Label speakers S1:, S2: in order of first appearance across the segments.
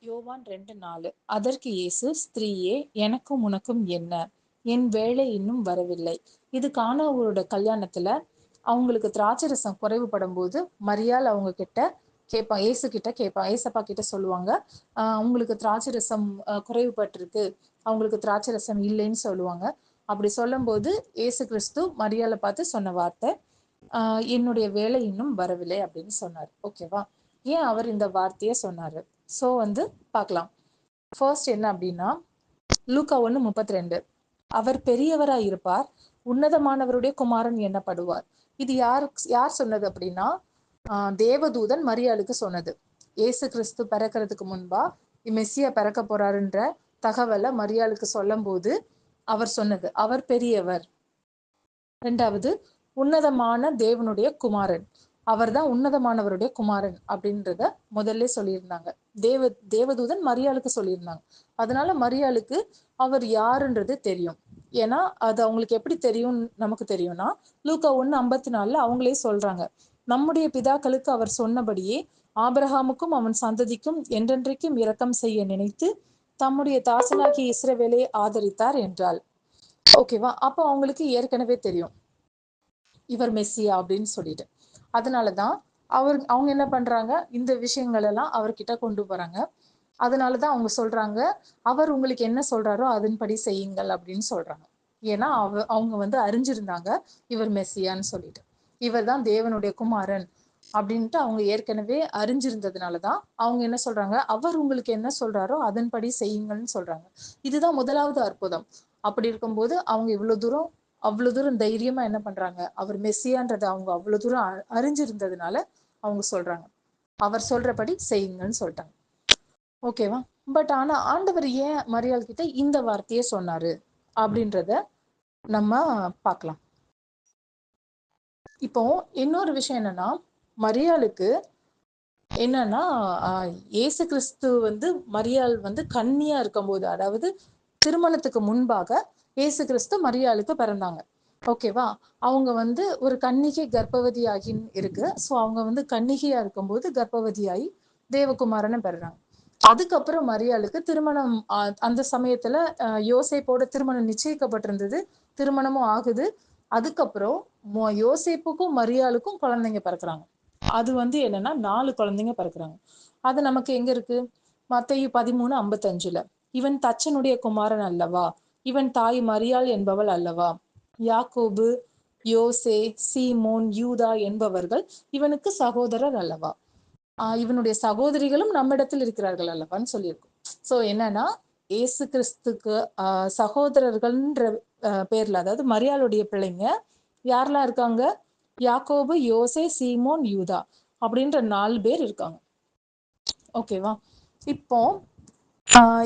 S1: யோவான் 2:4. அதற்கு இயேசு, ஸ்திரீயே, எனக்கும் உனக்கும் என்ன? என் வேலை இன்னும் வரவில்லை. இது கானாவூரோட கல்யாணத்துல அவங்களுக்கு திராட்சரசம் குறைவுபடும் போது மரியாள் அவங்க கிட்ட கேட்பான், ஏசு கிட்ட கேட்பான், ஏசப்பா கிட்ட சொல்லுவாங்க, அவங்களுக்கு திராட்சரசம் குறைவுபட்டிருக்கு, அவங்களுக்கு திராட்சரசம் இல்லைன்னு சொல்லுவாங்க. அப்படி சொல்லும் போது ஏசு கிறிஸ்து மரியாளை பார்த்து சொன்ன வார்த்தை, என்னுடைய வேலை இன்னும் வரவில்லை அப்படின்னு சொன்னார். ஓகேவா? ஏன் அவர் இந்த வார்த்தையை சொன்னாரு? ஸோ பார்க்கலாம். ஃபர்ஸ்ட் என்ன அப்படின்னா, லூக்கா 1:32. அவர் பெரியவராய் இருப்பார், உன்னதமானவருடைய குமாரன் எண்ணப்படுவார். இது யார் சொன்னது அப்படின்னா, தேவதூதன் மரியாளுக்கு சொன்னது. ஏசு கிறிஸ்து பிறக்கிறதுக்கு முன்பா மெஸ்ஸியா பிறக்க போறாருன்ற தகவலை மரியாளுக்கு சொல்லும் போது அவர் சொன்னது, அவர் பெரியவர். ரெண்டாவது, உன்னதமான தேவனுடைய குமாரன், அவர் தான் உன்னதமானவருடைய குமாரன் அப்படின்றத முதல்ல சொல்லியிருந்தாங்க. தேவதூதன் மரியாளுக்கு சொல்லியிருந்தாங்க. அதனால மரியாளுக்கு அவர் யாருன்றது தெரியும். ஏன்னா அது அவங்களுக்கு எப்படி தெரியும் நமக்கு தெரியும்னா, லூக்கா 1:54 அவங்களே சொல்றாங்க, நம்முடைய பிதாக்களுக்கு அவர் சொன்னபடியே ஆபிரகாமுக்கும் அவன் சந்ததிக்கும் என்றென்றைக்கும் இரக்கம் செய்ய நினைத்து தம்முடைய தாசனாகிய இஸ்ரவேலை ஆதரித்தார் என்றாள். ஓகேவா? அப்போ அவங்களுக்கு ஏற்கனவே தெரியும் இவர் மெஸ்ஸியா அப்படின்னு சொல்லிட்டு. அதனாலதான் அவங்க என்ன பண்றாங்க, இந்த விஷயங்கள் எல்லாம் அவர்கிட்ட கொண்டு போறாங்க. அதனாலதான் அவங்க சொல்றாங்க, அவர் உங்களுக்கு என்ன சொல்றாரோ அதன்படி செய்யுங்கள் அப்படின்னு சொல்றாங்க. ஏன்னா அவங்க அறிஞ்சிருந்தாங்க இவர் மெஸ்ஸியான்னு சொல்லிட்டு, இவர் தான் தேவனுடைய குமாரன் அப்படின்ட்டு அவங்க ஏற்கனவே அறிஞ்சிருந்ததுனாலதான் அவங்க என்ன சொல்றாங்க, அவர் உங்களுக்கு என்ன சொல்றாரோ அதன்படி செய்யுங்கள்னு சொல்றாங்க. இதுதான் முதலாவது அற்புதம். அப்படி இருக்கும்போது அவங்க அவ்வளவு தூரம் தைரியமா என்ன பண்றாங்க, அவர் மெஸ்ஸியான்றதை அவங்க அவ்வளவு தூரம் அறிஞ்சிருந்ததுனால அவங்க சொல்றாங்க, அவர் சொல்றபடி செய்யுங்கன்னு சொல்லிட்டாங்க. ஓகேவா? பட் ஆனா ஆண்டவர் ஏன் மரியாள் கிட்ட இந்த வார்த்தையை சொன்னாரு அப்படின்றத நம்ம பார்க்கலாம். இப்போ இன்னொரு விஷயம் என்னன்னா, மரியாளுக்கு என்னன்னா, இயேசு கிறிஸ்து மரியாள் கன்னியா இருக்கும்போது, அதாவது திருமணத்துக்கு முன்பாக இயேசு கிறிஸ்து மரியாளுக்கு பிறந்தாங்க. ஓகேவா? அவங்க ஒரு கன்னிகை கர்ப்பவதியாகி இருக்கு. ஸோ அவங்க கன்னிகையா இருக்கும்போது கர்ப்பவதியாகி தேவகுமாரனை பெறுறாங்க. அதுக்கப்புறம் மரியாளுக்கு திருமணம், அந்த சமயத்துல யோசேப்போட திருமணம் நிச்சயிக்கப்பட்டிருந்தது, திருமணமும் ஆகுது. அதுக்கப்புறம் யோசேப்புக்கும் மரியாளுக்கும் குழந்தைங்க பிறக்குறாங்க. அது என்னன்னா 4 குழந்தைங்க பிறக்குறாங்க. அது நமக்கு எங்க இருக்கு? மத்தேயு 13:55. இவன் தச்சனுடைய குமாரன் அல்லவா, இவன் தாய் மரியாள் என்பவள் அல்லவா, யாக்கோபு, யோசே, சீமோன், யூதா என்பவர்கள் இவனுக்கு சகோதரர் அல்லவா, இவனுடைய சகோதரிகளும் நம்மிடத்தில் இருக்கிறார்கள் அல்லவான்னு சொல்லியிருக்கும். சோ என்னன்னா, ஏசு கிறிஸ்துக்கு சகோதரர்கள்ன்ற பேர்ல, அதாவது மரியாளுடைய பிள்ளைங்க யாரெல்லாம் இருக்காங்க? யாக்கோபு, யோசே, சீமோன், யூதா அப்படின்ற 4 பேர் இருக்காங்க. ஓகேவா?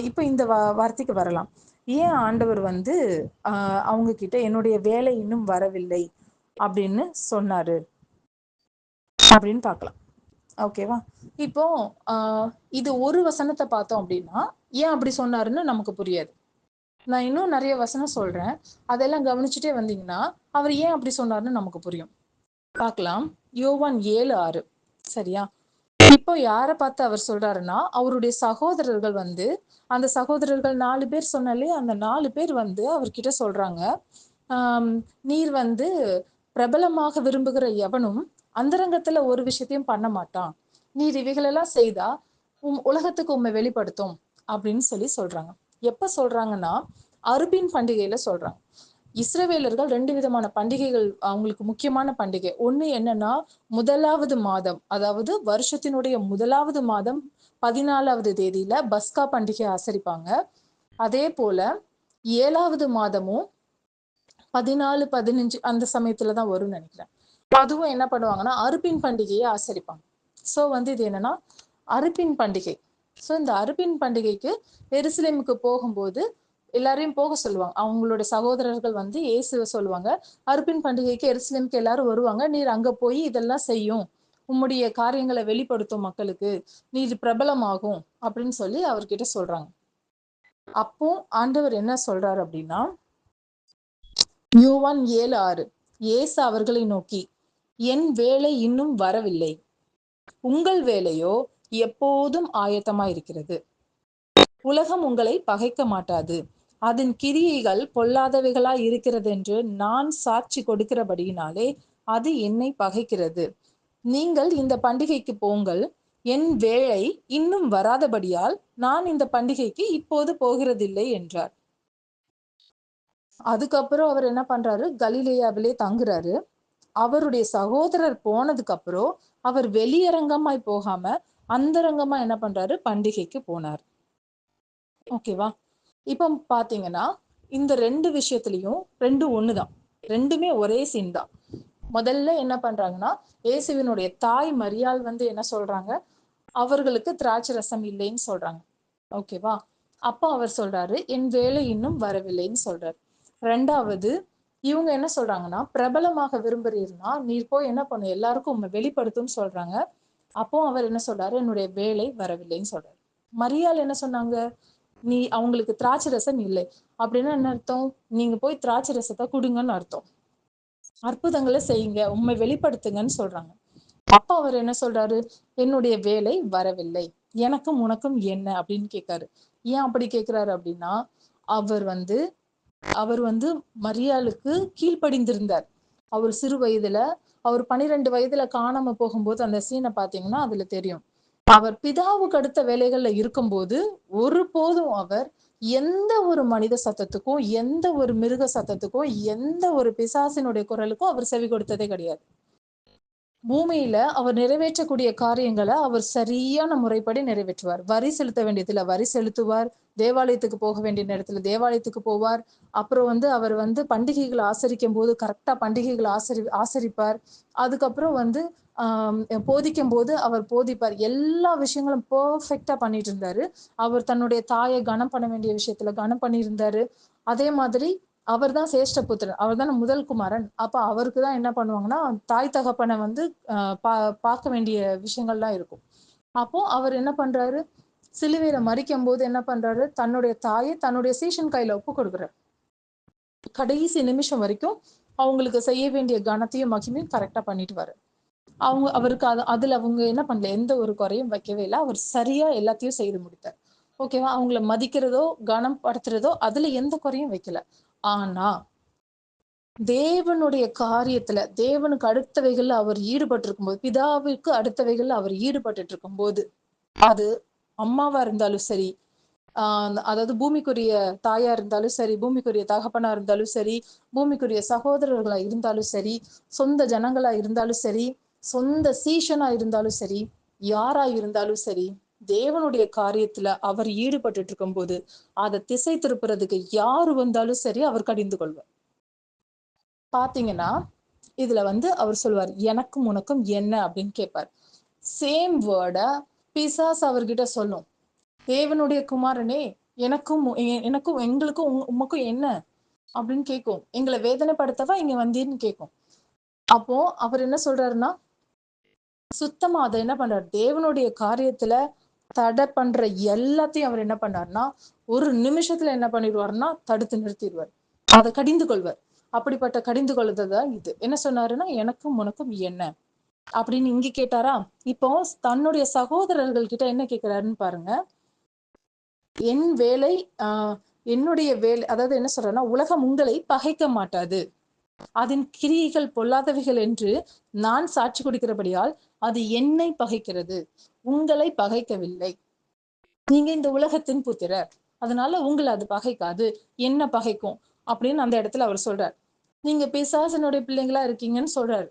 S1: இப்போ இந்த வார்த்தைக்கு வரலாம். ஏன் ஆண்டவர் அவங்க கிட்ட என்னுடைய வேலை இன்னும் வரவில்லை அப்படின்னு சொன்னாரு அப்படின்னு பார்க்கலாம். ஓகேவா? இப்போ இது ஒரு வசனத்தை பார்த்தோம் அப்படின்னா ஏன் அப்படி சொன்னாருன்னு நமக்கு புரியாது. நான் இன்னும் நிறைய வசனம் சொல்றேன், அதெல்லாம் கவனிச்சுட்டே வந்தீங்கன்னா அவர் ஏன் அப்படி சொன்னாருன்னு நமக்கு புரியும். பார்க்கலாம். யோவான் 7:6. சரியா? இப்போ யாரை பார்த்து அவர் சொல்றாருன்னா, அவருடைய சகோதரர்கள் அந்த சகோதரர்கள் 4 பேர் சொன்னாலே, அந்த 4 பேர் அவர்கிட்ட சொல்றாங்க, நீர் பிரபலமாக விரும்புகிற எவனும் அந்தரங்கத்துல ஒரு விஷயத்தையும் பண்ண மாட்டான், நீர் இவைகளெல்லாம் செய்தா உலகத்துக்கு உண்மை வெளிப்படுத்தும் அப்படின்னு சொல்றாங்க. எப்ப சொல்றாங்கன்னா, அறுபின் பண்டிகையில சொல்றாங்க. இஸ்ரவேலர்கள் 2 விதமான பண்டிகைகள் அவங்களுக்கு முக்கியமான பண்டிகை. ஒண்ணு என்னன்னா, முதலாவது மாதம், அதாவது வருஷத்தினுடைய முதலாவது மாதம் 14வது தேதியில பஸ்கா பண்டிகை ஆசரிப்பாங்க. அதே போல 7வது மாதமும் 14, 15 அந்த சமயத்துலதான் வரும்னு நினைக்கிறேன். அதுவும் என்ன பண்ணுவாங்கன்னா, அறுப்பின் பண்டிகையை ஆசரிப்பாங்க. சோ இது என்னன்னா அறுப்பின் பண்டிகை. சோ இந்த அறுப்பின் பண்டிகைக்கு எருசலேமுக்கு போகும்போது எல்லாரையும் போக சொல்லுவாங்க. அவங்களோட சகோதரர்கள் இயேசுவை சொல்லுவாங்க, அறுப்பின் பண்டிகைக்கு எருசலேமுக்கு எல்லாரும் வருவாங்க, நீர் அங்க போய் இதெல்லாம் செய்யும், உம்முடைய காரியங்களை வெளிப்படுத்தும் மக்களுக்கு, நீர் பிரபலமாகும் அப்படின்னு சொல்லி அவர்கிட்ட சொல்றாங்க. அப்போ ஆண்டவர் என்ன சொல்றாரு அப்படின்னா, யோவான் 7:6, இயேசு அவர்களை நோக்கி, என் வேலை இன்னும் வரவில்லை, உங்கள் வேலையோ எப்போதும் ஆயத்தமா இருக்கிறது. உலகம் உங்களை பகைக்க மாட்டாது. அதன் கிரியைகள் பொல்லாதவைகளாய் இருக்கிறது என்று நான் சாட்சி கொடுக்கிறபடியினாலே அது என்னை பகைக்கிறது. நீங்கள் இந்த பண்டிகைக்கு போங்கள். என் வேளை இன்னும் வராதபடியால் நான் இந்த பண்டிகைக்கு இப்போது போகிறதில்லை என்றார். அதுக்கப்புறம் அவர் என்ன பண்றாரு, கலிலேயாவிலே தங்குறாரு. அவருடைய சகோதரர் போனதுக்கு அப்புறம் அவர் வெளியரங்கமாய் போகாம அந்தரங்கமா என்ன பண்றாரு, பண்டிகைக்கு போனார். ஓகேவா? இப்ப பாத்தீங்கன்னா இந்த ரெண்டு விஷயத்திலையும் ரெண்டும் ஒண்ணுதான். ரெண்டுமே ஒரே சீன் தான். முதல்ல என்ன பண்றாங்கன்னா, இயேசுவினுடைய தாய் மரியாள் வந்து என்ன சொல்றாங்க, அவர்களுக்கு திராட்சை ரசம் இல்லைன்னு சொல்றாங்க. ஓகேவா? அப்ப அவர் சொல்றாரு, என் வேலை இன்னும் வரவில்லைன்னு சொல்றாரு. ரெண்டாவது, இவங்க என்ன சொல்றாங்கன்னா, பிரபலமாக விரும்புறீர்னா நீர் போய் என்ன பண்ணு, எல்லாருக்கும் உண்மை வெளிப்படுத்தும்னு சொல்றாங்க. அப்போ அவர் என்ன சொல்றாரு, என்னுடைய வேலை வரவில்லைன்னு சொல்றாரு. மரியாள் என்ன சொன்னாங்க, நீ அவங்களுக்கு திராட்சை ரசம் இல்லை அப்படின்னா என்ன அர்த்தம், நீங்க போய் திராட்சை ரசத்தை குடுங்கன்னு அர்த்தம். அற்புதங்களை செய்யுங்க, உண்மை வெளிப்படுத்துங்கன்னு சொல்றாங்க. அப்ப அவர் என்ன சொல்றாரு, என்னுடைய வேலை வரவில்லை, எனக்கும் உனக்கும் என்ன அப்படின்னு கேட்காரு. ஏன் அப்படி கேட்கிறாரு அப்படின்னா, அவர் வந்து அவர் வந்து மரியாளுக்கு கீழ்ப்படிந்திருந்தார். அவர் சிறு வயதுல, அவர் 12 வயதுல காணாம போகும்போது அந்த சீனை பாத்தீங்கன்னா அதுல தெரியும். அவர் பிதாவுக்கு அடுத்த வேலைகள்ல இருக்கும்போது ஒருபோதும் அவர் எந்த ஒரு மனித சத்தத்துக்கும், எந்த ஒரு மிருக சத்தத்துக்கும், எந்த ஒரு பிசாசினுடைய குரலுக்கும் அவர் செவி கொடுத்ததே கிடையாது. பூமியில அவர் நிறைவேற்றக்கூடிய காரியங்களை அவர் சரியான முறைப்படி நிறைவேற்றுவார். வரி செலுத்த வேண்டியதுல வரி செலுத்துவார். தேவாலயத்துக்கு போக வேண்டிய நேரத்துல தேவாலயத்துக்கு போவார். அப்புறம் வந்து அவர் வந்து பண்டிகைகளை ஆசரிக்கும் போது கரெக்டா பண்டிகைகளை ஆசரிப்பார். அதுக்கப்புறம் வந்து போதிக்கும் போது அவர் போதிப்பார். எல்லா விஷயங்களும் பெர்ஃபெக்டா பண்ணிட்டு இருந்தாரு. அவர் தன்னுடைய தாயை கனம் பண்ண வேண்டிய விஷயத்துல கனம் பண்ணியிருந்தாரு. அதே மாதிரி அவர் தான் சேஷ்ட புத்திரன், அவர் தானே முதல் குமாரன். அப்ப அவருக்கு தான் என்ன பண்ணுவாங்கன்னா, தாய் தகப்பனை வந்து பார்க்க வேண்டிய விஷயங்கள்லாம் இருக்கும். அப்போ அவர் என்ன பண்றாரு, சிலுவையில மறிக்கும் போது என்ன பண்றாரு, தன்னுடைய தாயை தன்னுடைய சீஷன் கையில ஒப்பு கொடுக்குறாரு. கடைசி நிமிஷம் வரைக்கும் அவங்களுக்கு செய்ய வேண்டிய கனத்தையும் மகிமையும் கரெக்டா பண்ணிட்டு வர அவருக்கு அதுல அவங்க என்ன பண்ணல, எந்த ஒரு குறையும் வைக்கவே இல்லை. அவர் சரியா எல்லாத்தையும் செய்து முடித்தார். ஓகேவா? அவங்கள மதிக்கிறதோ கனம் படுத்துறதோ அதுல எந்த குறையும் வைக்கல. ஆனா தேவனுடைய காரியத்துல, தேவனுக்கு அடுத்தவைகள்ல அவர் ஈடுபட்டிருக்கும் போது, பிதாவிற்கு அடுத்தவைகள்ல அவர் ஈடுபட்டு இருக்கும் போது, அது அம்மாவா இருந்தாலும் சரி, அதாவது பூமிக்குரிய தாயா இருந்தாலும் சரி, பூமிக்குரிய தகப்பனா இருந்தாலும் சரி, பூமிக்குரிய சகோதரர்களா இருந்தாலும் சரி, சொந்த ஜனங்களா இருந்தாலும் சரி, சொந்த சீஷனா இருந்தாலும் சரி, யாரா இருந்தாலும் சரி, தேவனுடைய காரியத்துல அவர் ஈடுபட்டு இருக்கும் போது அதை திசை திருப்புறதுக்கு யாரு வந்தாலும் சரி அவர் கடிந்து கொள்வார். பாத்தீங்கன்னா இதுல வந்து அவர் சொல்லுவார், எனக்கும் உனக்கும் என்ன அப்படின்னு கேட்பார். சேம் வேர்ட பிசாஸ் அவர்கிட்ட சொல்லும், தேவனுடைய குமாரனே, எனக்கும் எனக்கும் எங்களுக்கும் உமக்கும் என்ன அப்படின்னு கேட்கும். எங்களை வேதனைப்படுத்தவா இங்க வந்தீர்னு கேட்கும். அப்போ அவர் என்ன சொல்றாருன்னா, சுத்தமா அதை என்ன பண்றாரு, தேவனுடைய காரியத்துல தடை பண்ற எல்லாத்தையும் அவர் என்ன பண்ணாருன்னா, ஒரு நிமிஷத்துல என்ன பண்ணிடுவாருன்னா தடுத்து நிறுத்திடுவார். அதை கடிந்து கொள்வார். அப்படிப்பட்ட கடிந்து கொள்ளுதான் இது. என்ன சொன்னாருன்னா, எனக்கும் உனக்கும் என்ன அப்படின்னு இங்க கேட்டாரா. இப்போ தன்னுடைய சகோதரர்கள் கிட்ட என்ன கேட்கிறாருன்னு பாருங்க. என் வேலை என்னுடைய வேலை, அதாவது என்ன சொல்றேன்னா, உலகம் உங்களை பகைக்க மாட்டாது, அதன் கிரியைகள் பொல்லாதவைகள் என்று நான் சாட்சி கொடுக்கிறபடியால் அது என்னை பகைக்கிறது, உங்களை பகைக்கவில்லை. நீங்க இந்த உலகத்தின் புத்திரர், அதனால உங்களை அது பகைக்காது, என்ன பகைக்கும் அப்படின்னு அந்த இடத்துல அவர் சொல்றார். நீங்க பிசாசனுடைய பிள்ளைங்களா இருக்கீங்கன்னு சொல்றாரு.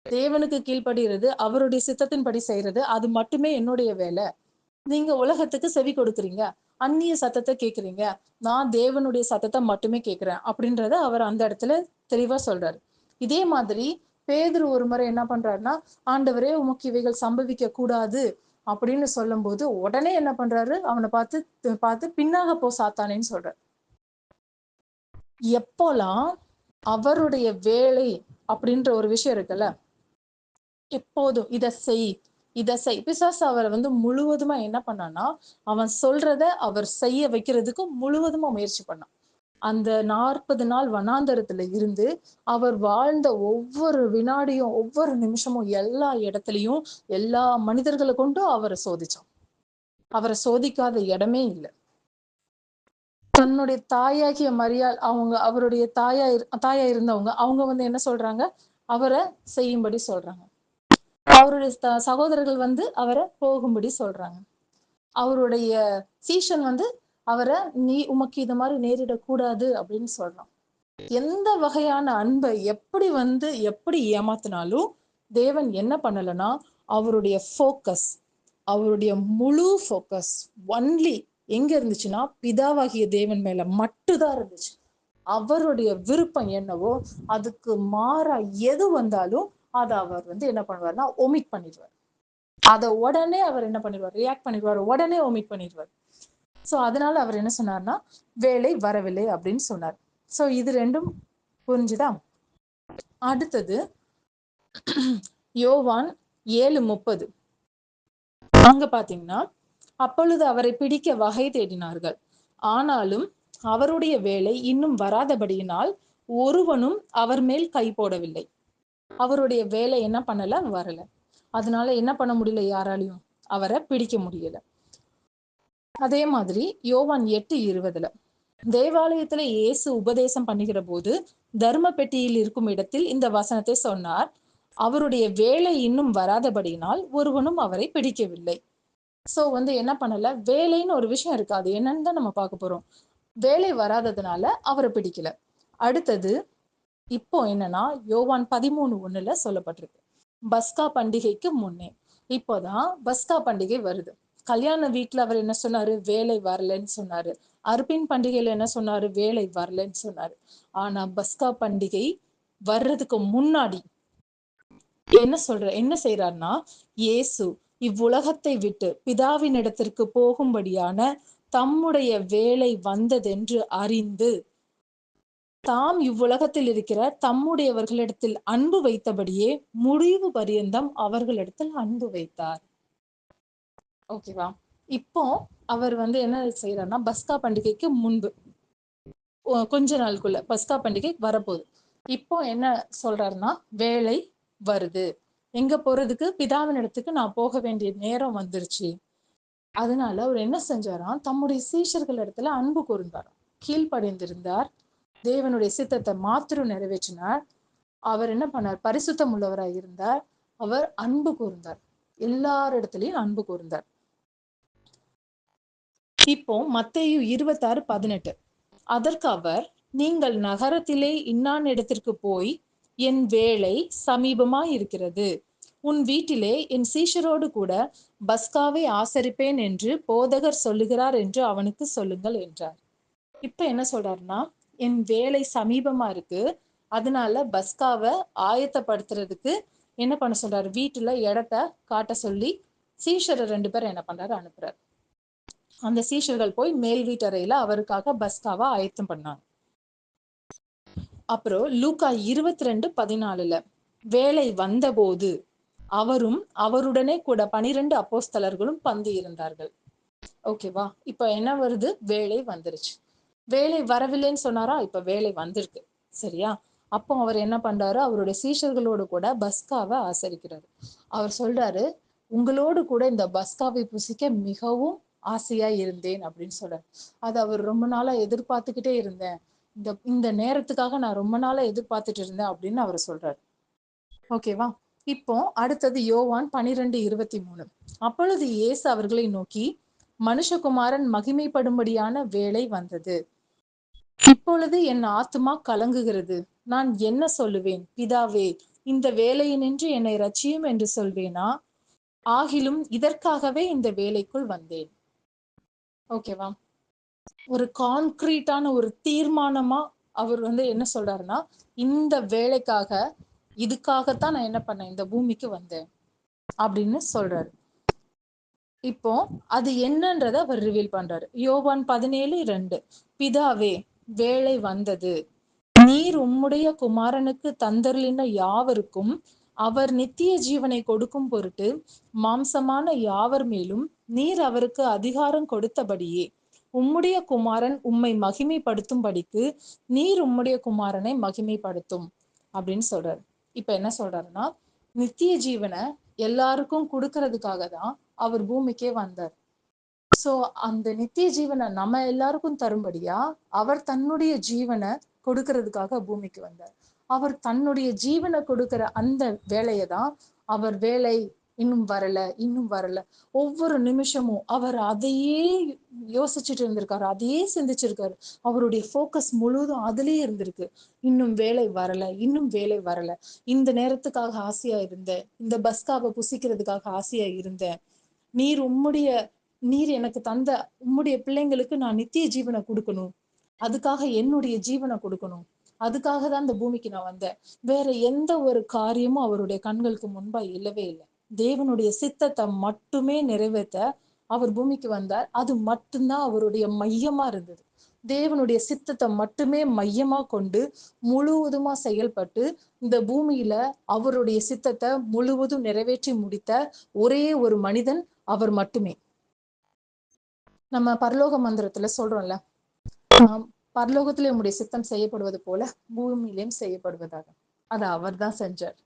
S1: தேவனுக்கு கீழ்ப்படுகிறது, அவருடைய சித்தத்தின்படி செய்யறது, அது மட்டுமே என்னுடைய வேலை. நீங்க உலகத்துக்கு செவி கொடுக்குறீங்க, அந்நிய சத்தத்தை கேட்குறீங்க, நான் தேவனுடைய சத்தத்தை மட்டுமே கேட்கிறேன் அப்படின்றத அவர் அந்த இடத்துல தெளிவா சொல்றாரு. இதே மாதிரி பேதுரு ஒரு முறை என்ன பண்றாருன்னா, ஆண்டவரே உமக்கு இவைகள் சம்பவிக்க கூடாது அப்படின்னு சொல்லும் போது உடனே என்ன பண்றாரு, அவனை பார்த்து பார்த்து பின்னாக போ சாத்தானேன்னு சொல்றாரு. எப்போலாம் அவருடைய வேலை அப்படின்ற ஒரு விஷயம் இருக்குல்ல, எப்போதும் இதை செய் பிசாசு அவரை வந்து முழுவதுமா என்ன பண்ணான்னா, அவன் சொல்றத அவர் செய்ய வைக்கிறதுக்கு முழுவதுமா முயற்சி பண்ணான். அந்த 40 நாள் வனாந்தரத்துல இருந்து அவர் வாழ்ந்த ஒவ்வொரு வினாடியும், ஒவ்வொரு நிமிஷமும், எல்லா இடத்துலயும் எல்லா மனிதர்களை கொண்டும் அவரை சோதிச்சான். அவரை சோதிக்காத இடமே இல்லை. தன்னுடைய தாயாகிய மரியாள் அவருடைய தாயா இருந்தவங்க அவங்க வந்து என்ன சொல்றாங்க, அவரை செய்யும்படி சொல்றாங்க. அவருடைய சகோதரர்கள் வந்து அவரை போகும்படி சொல்றாங்க. அவருடைய சீஷன் வந்து அவரை நீ உமக்கு இது மாதிரி நேரிடக்கூடாது அப்படின்னு சொல்றான். எந்த வகையான அன்பை எப்படி ஏமாத்தினாலும் தேவன் என்ன பண்ணலன்னா, அவருடைய ஃபோக்கஸ், அவருடைய முழு ஃபோக்கஸ் ஒன்லி எங்க இருந்துச்சுன்னா பிதாவாகிய தேவன் மேல மட்டும்தான் இருந்துச்சு. அவருடைய விருப்பம் என்னவோ அதுக்கு மாறா எது வந்தாலும் அதை அவர் வந்து என்ன பண்ணுவார்னா ஒமிட் பண்ணிடுவார். அதை உடனே அவர் என்ன பண்ணிடுவார், ரியாக்ட் பண்ணிடுவார், உடனே ஒமிட் பண்ணிடுவார். சோ அதனால அவர் என்ன சொன்னார்னா, வேலை வரவில்லை அப்படின்னு சொன்னார். சோ இது ரெண்டும் புரிஞ்சுதா? அடுத்தது யோவான் 7:30. அங்க பாத்தீங்கன்னா, அப்பொழுது அவரை பிடிக்க வகை தேடினார்கள். ஆனாலும் அவருடைய வேலை இன்னும் வராதபடியினால் ஒருவனும் அவர் மேல் கை போடவில்லை. அவருடைய வேலை என்ன பண்ணல, வரல. அதனால என்ன பண்ண முடியல, யாராலையும் அவரை பிடிக்க முடியல. அதே மாதிரி யோவான் 8:20 தேவாலயத்துல இயேசு உபதேசம் பண்ணுகிற போது தர்ம பெட்டியில் இருக்கும் இடத்தில் இந்த வசனத்தை சொன்னார். அவருடைய வேலை இன்னும் வராதபடியினால் ஒருவனும் அவரை பிடிக்கவில்லை. சோ வந்து என்ன பண்ணல, வேலைன்னு ஒரு விஷயம் இருக்கு, அது என்னன்னு தான் நம்ம பார்க்க போறோம். வேலை வராததுனால அவரை பிடிக்கல. அடுத்தது இப்போ என்னன்னா, யோவான் 13:1 சொல்லப்பட்டிருக்கு, பஸ்கா பண்டிகைக்கு முன்னே. இப்போதான் பஸ்கா பண்டிகை வருது. கல்யாண வீட்டுல அவர் என்ன சொன்னாரு, வேலை வரலன்னு சொன்னாரு. அர்பின் பண்டிகையில என்ன சொன்னாரு, வேலை வரலன்னு சொன்னாரு. ஆனா பஸ்கா பண்டிகை வர்றதுக்கு முன்னாடி என்ன செய்யறாருன்னா, இயேசு இவ்வுலகத்தை விட்டு பிதாவின் இடத்திற்கு போகும்படியான தம்முடைய வேலை வந்ததென்று அறிந்து தாம் இவ்வுலகத்தில் இருக்கிற தம்முடையவர்களிடத்தில் அன்பு வைத்தபடியே முடிவு பரியந்தம் அவர்களிடத்தில் அன்பு வைத்தார். ஓகேவா? இப்போ அவர் வந்து என்ன செய்யறாருன்னா, பஸ்கா பண்டிகைக்கு முன்பு கொஞ்ச நாளுக்குள்ள பஸ்கா பண்டிகை வரப்போகுது. இப்போ என்ன சொல்றாருன்னா, வேலை வருது, எங்க போறதுக்கு, பிதாவின் இடத்துக்கு நான் போக வேண்டிய நேரம் வந்துருச்சு. அதனால அவர் என்ன செஞ்சாராம், தம்முடைய சீஷர்கள் இடத்துல அன்பு கூர்ந்தார், கீழ்ப்படிந்திருந்தார், தேவனுடைய சித்தத்தை மாத்திரம் நிறைவேற்றினார். அவர் என்ன பண்ணார், பரிசுத்தம் உள்ளவராய் இருந்தார். அவர் அன்பு கூர்ந்தார், எல்லாரிடத்திலையும் அன்பு கூர்ந்தார். இப்போ மத்தேயு 26:18 அதற்கு அவர், நீங்கள் நகரத்திலே இன்னான் இடத்திற்கு போய், என் வேலை சமீபமாய் இருக்கிறது, உன் வீட்டிலே என் சீஷரோடு கூட பஸ்காவை ஆசரிப்பேன் என்று போதகர் சொல்லுகிறார் என்று அவனுக்கு சொல்லுங்கள் என்றார். இப்ப என்ன சொல்றாருன்னா, என் வேலை சமீபமா இருக்கு, அதனால பஸ்காவை ஆயத்தப்படுத்துறதுக்கு என்ன பண்ண சொல்றாரு, வீட்டுல இடத்த காட்ட சொல்லி சீஷரை 2 பேர் என்ன பண்றாரு, அனுப்புறாரு. அந்த சீஷர்கள் போய் மேல் வீட்டறையில அவருக்காக பஸ்காவை ஆயத்தம் பண்ணாங்க. அப்புறம் லூக்கா 22:14 வேலை வந்தபோது அவரும் அவருடனே கூட 12 அப்போஸ்தலர்களும் பந்தி இருந்தார்கள். ஓகேவா? இப்ப என்ன வருது, வேலை வந்துருச்சு. வேலை வரவில்லைன்னு சொன்னாரா, இப்ப வேலை வந்திருக்கு. சரியா? அப்போ அவர் என்ன பண்றாரு, அவருடைய சீஷர்களோடு கூட பஸ்காவை ஆசரிக்கிறாரு. அவர் சொல்றாரு, உங்களோடு கூட இந்த பஸ்காவை புசிக்க மிகவும் ஆசையா இருந்தேன் அப்படின்னு சொல்றாரு. அது அவர் ரொம்ப நாளா எதிர்பார்த்துக்கிட்டே இருந்தேன், இந்த நேரத்துக்காக நான் ரொம்ப நாளா எதிர்பார்த்துட்டு இருந்தேன் அப்படின்னு அவர் சொல்றாரு. ஓகேவா? இப்போ அடுத்தது யோவான் 12:23 அப்பொழுது இயேசு அவர்களை நோக்கி, மனுஷகுமாரன் மகிமைப்படும்படியான வேலை வந்தது, இப்பொழுது என் ஆத்துமா கலங்குகிறது, நான் என்ன சொல்லுவேன், பிதாவே இந்த வேலையினின்று என்னை ரட்சியும் என்று சொல்வேனா, ஆகிலும் இதற்காகவே இந்த வேலைக்குள் வந்தேன். ஓகேவா? ஒரு கான்கிரீட்டான ஒரு தீர்மானமா அவர் வந்து என்ன சொல்றாருன்னா, இந்த வேலைக்காக, இதுக்காகத்தான் நான் என்ன பண்ணேன், இந்த பூமிக்கு வந்தேன் அப்படின்னு சொல்றாரு. இப்போ அது என்னன்றத அவர் ரிவீல் பண்றாரு. யோவான் 17:2 பிதாவே வேலை வந்தது, நீர் உம்முடைய குமாரனுக்கு தந்தருளின யாவருக்கும் அவர் நித்திய ஜீவனை கொடுக்கும் பொருட்டு மாம்சமான யாவர் மேலும் நீர் அவருக்கு அதிகாரம் கொடுத்தபடியே உம்முடைய குமாரன் உம்மை மகிமைப்படுத்தும்படிக்கு நீர் உம்முடைய குமாரனை மகிமைப்படுத்தும் அப்படின்னு சொல்றாரு. இப்ப என்ன சொல்றாருன்னா, நித்திய ஜீவனை எல்லாருக்கும் கொடுக்கறதுக்காக தான் அவர் பூமிக்கே வந்தார். சோ அந்த நித்திய ஜீவனை நம்ம எல்லாருக்கும் தரும்படியா அவர் தன்னுடைய ஜீவனை கொடுக்கறதுக்காக பூமிக்கு வந்தார். அவர் தன்னுடைய ஜீவனை கொடுக்கிற அந்த வேலையை தான் அவர் வேலை இன்னும் வரல, இன்னும் வரல, ஒவ்வொரு நிமிஷமும் அவர் அதையே யோசிச்சுட்டு இருந்திருக்காரு, அதையே சிந்திச்சிருக்காரு. அவருடைய ஃபோக்கஸ் முழுவதும் அதுலயே இருந்திருக்கு. இன்னும் வேலை வரல, இன்னும் வேலை வரல, இந்த நேரத்துக்காக ஆசையா இருந்தேன், இந்த பஸ்காவை புசிக்கிறதுக்காக ஆசையா இருந்தேன், நீர் எனக்கு தந்த உம்முடைய பிள்ளைங்களுக்கு நான் நித்திய ஜீவனை கொடுக்கணும், அதுக்காக என்னுடைய ஜீவனை கொடுக்கணும், அதுக்காக தான் இந்த பூமிக்கு நான் வந்தேன். வேற எந்த ஒரு காரியமும் அவருடைய கண்களுக்கு முன்பா இல்லவே இல்லை. தேவனுடைய சித்தத்தை மட்டுமே நிறைவேற்ற அவர் பூமிக்கு வந்தார். அது மட்டும்தான் அவருடைய மையமா இருந்தது. தேவனுடைய சித்தத்தை மட்டுமே மையமா கொண்டு முழுவதுமா செயல்பட்டு இந்த பூமியில அவருடைய சித்தத்தை முழுவதும் நிறைவேற்றி முடித்த ஒரே ஒரு மனிதன் அவர் மட்டுமே. நம்ம பரலோக மந்திரத்துல சொல்றோம்ல, பரலோகத்திலே உம்முடைய சித்தம் செய்யப்படுவது போல பூமியிலேயும் செய்யப்படுவதாக. அதை அவர் தான் செஞ்சார்.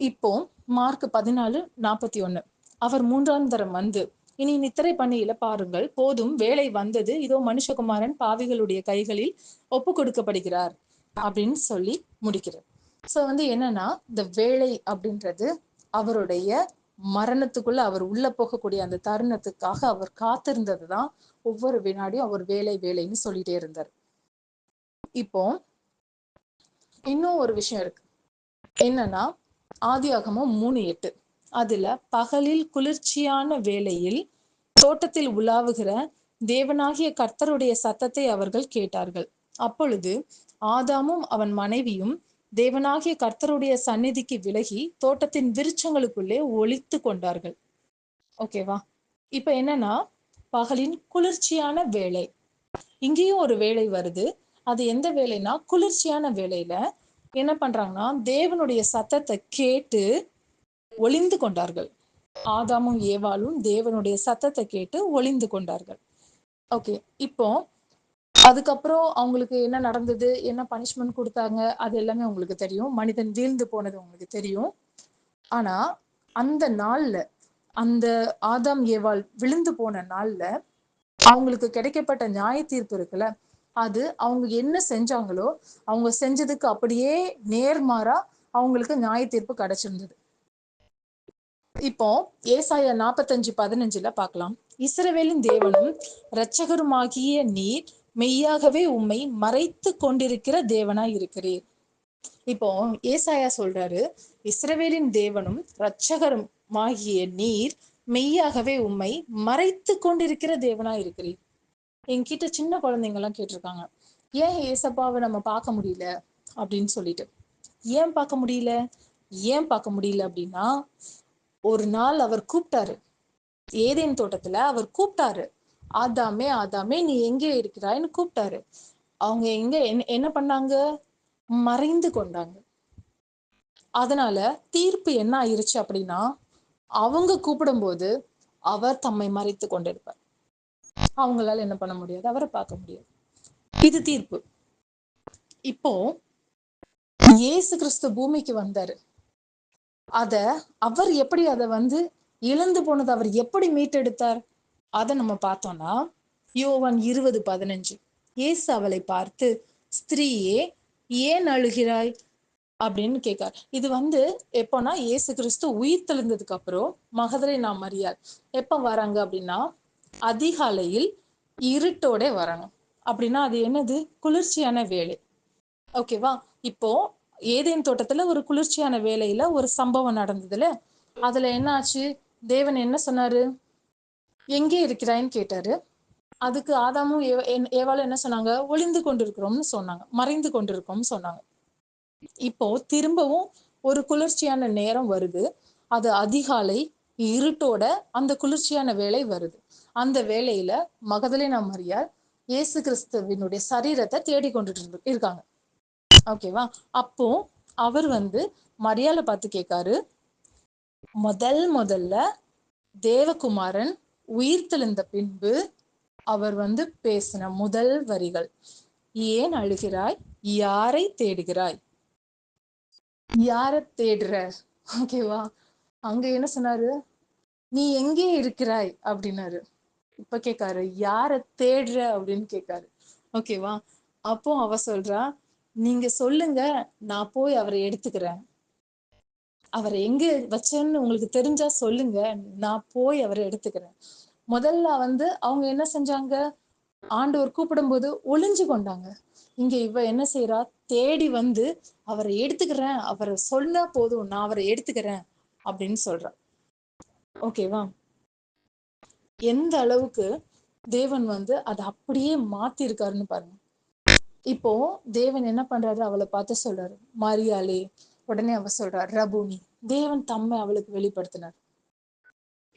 S1: இப்போ மார்க் 14:41, அவர் 3ஆம் தரம் வந்து இனி நித்திரை பண்ணியில பாருங்கள், போதும், வேலை வந்தது, இதோ மனுஷகுமாரன் பாவிகளுடைய கைகளில் ஒப்பு கொடுக்கப்படுகிறார் அப்படின்னு சொல்லி முடிக்கிறார். சோ என்னன்னா, இந்த வேலை அப்படின்றது அவருடைய மரணத்துக்குள்ள அவர் உள்ள போகக்கூடிய அந்த தருணத்துக்காக அவர் காத்திருந்ததுதான். ஒவ்வொரு வினாடியும் அவர் வேலை வேலைன்னு சொல்லிட்டே இருந்தார். இப்போ இன்னும் ஒரு விஷயம் இருக்கு. என்னன்னா, ஆதியாகமம் 3:8, அதுல பகலில் குளிர்ச்சியான வேளையில் தோட்டத்தில் உலாவுகிற தேவனாகிய கர்த்தருடைய சத்தத்தை அவர்கள் கேட்டார்கள். அப்பொழுது ஆதாமும் அவன் மனைவியும் தேவனாகிய கர்த்தருடைய சந்நிதிக்கு விலகி தோட்டத்தின் விருட்சங்களுக்குள்ளே ஒளித்து கொண்டார்கள். ஓகேவா? இப்ப என்னன்னா, பகலின் குளிர்ச்சியான வேலை, இங்கேயும் ஒரு வேலை வருது. அது எந்த வேலைன்னா, குளிர்ச்சியான வேலையில என்ன பண்றாங்கன்னா, தேவனுடைய சத்தத்தை கேட்டு ஒளிந்து கொண்டார்கள். ஆதாமும் ஏவாளும் தேவனுடைய சத்தத்தை கேட்டு ஒளிந்து கொண்டார்கள். ஓகே, இப்போ அதுக்கப்புறம் அவங்களுக்கு என்ன நடந்தது, என்ன பனிஷ்மெண்ட் கொடுத்தாங்க, அது எல்லாமே உங்களுக்கு தெரியும். மனிதன் வீழ்ந்து போனது உங்களுக்கு தெரியும். ஆனா அந்த நாள்ல, அந்த ஆதாம் ஏவாள் விழுந்து போன நாள்ல அவங்களுக்கு கிடைக்கப்பட்ட நியாய தீர்ப்பு இருக்குல்ல, அது அவங்க என்ன செஞ்சாங்களோ அவங்க செஞ்சதுக்கு அப்படியே நேர்மாறா அவங்களுக்கு நியாய தீர்ப்பு கிடைச்சிருந்தது. இப்போ ஏசாயா 45:15 பார்க்கலாம். இஸ்ரவேலின் தேவனும் இரட்சகருமாகிய நீர் மெய்யாகவே உம்மை மறைத்து கொண்டிருக்கிற தேவனாய் இருக்கிறீர். இப்போ ஏசாயா சொல்றாரு, இஸ்ரவேலின் தேவனும் இரட்சகருமாகிய நீர் மெய்யாகவே உம்மை மறைத்து கொண்டிருக்கிற தேவனாய் இருக்கிறீர். என்கிட்ட சின்ன குழந்தைங்க எல்லாம் கேட்டிருக்காங்க, ஏன் ஏசப்பாவை நம்ம பார்க்க முடியல அப்படின்னு சொல்லிட்டு. ஏன் பார்க்க முடியல? ஏன் பார்க்க முடியல அப்படின்னா, ஒரு நாள் அவர் கூப்பிட்டாரு, ஏதேன் தோட்டத்துல அவர் கூப்பிட்டாரு, ஆதாமே ஆதாமே நீ எங்கே இருக்கிறாய்ன்னு கூப்பிட்டாரு. அவங்க எங்க என்ன பண்ணாங்க? மறைந்து கொண்டாங்க. அதனால தீர்ப்பு என்ன ஆயிருச்சு அப்படின்னா, அவங்க கூப்பிடும்போது அவர் தம்மை மறைத்து கொண்டிருப்பார். அவங்களால என்ன பண்ண முடியாது? அவரை பார்க்க முடியாது. இது தீர்ப்பு. இப்போ இயேசு கிறிஸ்து பூமிக்கு வந்தாரு. அவர் எப்படி அதை இழந்து போனது அவர் எப்படி மீட்டெடுத்தார்? அதை நம்ம பார்த்தோம்னா, யோவான் 20:15, இயேசு அவளை பார்த்து, ஸ்திரீயே ஏன் அழுகிறாய் அப்படின்னு கேட்கார். இது எப்போனா, இயேசு கிறிஸ்து உயிர் தெழுந்ததுக்கு அப்புறம் மகதலேனா மரியாள் எப்ப வராங்க அப்படின்னா, அதிகாலையில் இருட்டோட வராங்க. அப்படின்னா அது என்னது? குளிர்ச்சியான வேலை. ஓகேவா? இப்போ ஏதேன் தோட்டத்துல ஒரு குளிர்ச்சியான வேலையில ஒரு சம்பவம் நடந்ததுல, அதுல என்ன ஆச்சு? தேவன் என்ன சொன்னாரு? எங்கே இருக்கிறாய்ன்னு கேட்டாரு. அதுக்கு ஆதாமும் ஏவாளும் என்ன சொன்னாங்க? ஒளிந்து கொண்டிருக்கிறோம்னு சொன்னாங்க, மறைந்து கொண்டிருக்கோம்னு சொன்னாங்க. இப்போ திரும்பவும் ஒரு குளிர்ச்சியான நேரம் வருது. அது அதிகாலை இருட்டோட அந்த குளிர்ச்சியான வேலை வருது. அந்த வேலையில மகதலேனா மரியாள் இயேசு கிறிஸ்துவினுடைய சரீரத்தை தேடிக்கொண்டுட்டு இருக்காங்க. ஓகேவா? அப்போ அவர் மரியாளை பார்த்து கேட்காரு, முதல்ல தேவகுமாரன் உயிர் தெழுந்த பின்பு அவர் பேசின முதல் வரிகள், ஏன் அழுகிறாய்? யாரை தேடுகிறாய்? யாரை தேடுற? ஓகேவா? அங்க என்ன சொன்னாரு? நீ எங்கே இருக்கிறாய் அப்படின்னாரு. இப்ப கேட்காரு, யார தேடுற அப்படின்னு கேட்காரு. ஓகேவா? அப்போ அவ சொல்றா, நீங்க சொல்லுங்க, நான் போய் அவரை எடுத்துக்கிறேன். அவரை எங்க வச்சேன்னு உங்களுக்கு தெரிஞ்சா சொல்லுங்க, நான் போய் அவரை எடுத்துக்கிறேன். முதல்ல வந்து அவங்க என்ன செஞ்சாங்க, ஆண்டவர் கூப்பிடும்போது ஒளிஞ்சு கொண்டாங்க. இங்க இவ என்ன செய்றா, தேடி வந்து அவரை எடுத்துக்கிறேன், அவரை சொன்னா போதும், நான் அவரை எடுத்துக்கிறேன் அப்படின்னு சொல்றா. ஓகேவா? எந்த அளவுக்கு தேவன் வந்து அதை அப்படியே மாத்தி இருக்காருன்னு பாருங்க. இப்போ தேவன் என்ன பண்றாரு, அவளை பார்த்து சொல்றாரு, மரியாளே. உடனே அவ சொல்றார், ரபூனி. தேவன் தம்மை அவளுக்கு வெளிப்படுத்தினார்.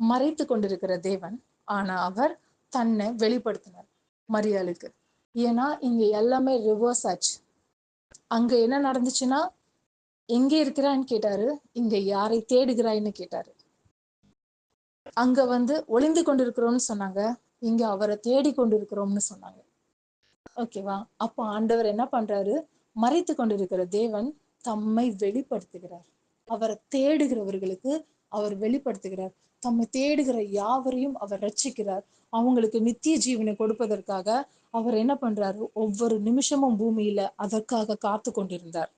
S1: மறைத்து கொண்டிருக்கிற தேவன், ஆனா அவர் தன்னை வெளிப்படுத்தினார் மரியாளுக்கு. ஏன்னா இங்க எல்லாமே ரிவர்ஸ் ஆச்சு. அங்க என்ன நடந்துச்சுன்னா, எங்க இருக்கிறான்னு கேட்டாரு, இங்க யாரை தேடுகிறாய்ன்னு கேட்டாரு. அங்க வந்து ஒளிந்து கொண்டிருக்கிறோம்னு சொன்னாங்க, இங்க அவரை தேடி கொண்டிருக்கிறோம்னு சொன்னாங்க. ஓகேவா? அப்போ ஆண்டவர் என்ன பண்றாரு, மறைத்து கொண்டிருக்கிற தேவன் தம்மை வெளிப்படுத்துகிறார். அவரை தேடுகிறவர்களுக்கு அவர் வெளிப்படுத்துகிறார். தம்மை தேடுகிற யாவரையும் அவர் ரட்சிக்கிறார். அவங்களுக்கு நித்திய ஜீவனை கொடுப்பதற்காக அவர் என்ன பண்றாரு, ஒவ்வொரு நிமிஷமும் பூமியில அதற்காக காத்து கொண்டிருந்தார்.